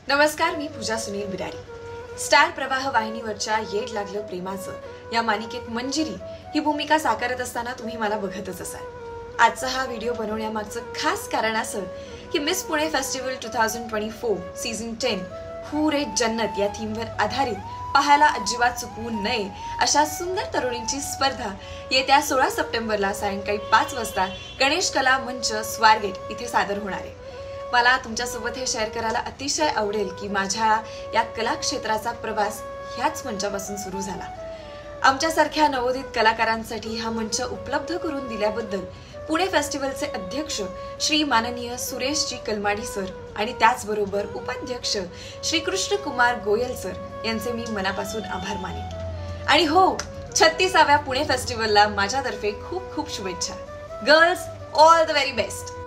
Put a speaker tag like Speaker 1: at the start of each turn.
Speaker 1: नमस्कार, मी पूजा सुनील बिरारी। स्टार प्रवाह वाहिनीवरच्या येड लागलं प्रेमाचं या मालिकेत मंजिरी ही भूमिका साकारत असताना तुम्ही मला बघतच असाल। आजचा हा व्हिडिओ बनवण्यामागचं खास कारण असं की मिस पुणे फेस्टिवल 2024 सीझन 10 हू रे जन्नत या थीमवर आधारित पाहायला अजिबात चुकवू नये अशा सुंदर तरुणींची स्पर्धा येत्या 16 सप्टेंबरला सायंकाळी 5 वाजता गणेश कला मंच स्वारगेट इथे सादर होणार आहे। मला तुमच्यासोबत हे शेअर करायला अतिशय आवडेल की माझ्या या कला क्षेत्राचा प्रवास ह्याच मंचापासून सुरू झाला। आमच्यासारख्या नवोदित कलाकारांसाठी हा मंच उपलब्ध करून दिल्याबद्दल पुणे फेस्टिवलचे अध्यक्ष श्री माननीय सुरेशजी कलमाडी सर आणि त्याचबरोबर उपाध्यक्ष श्री कृष्ण कुमार गोयल सर यांचे मी मनापासून आभार मानेन। आणि हो, 36व्या पुणे फेस्टिवलला माझ्यातर्फे खूप खूप शुभेच्छा। Girls, all the very best.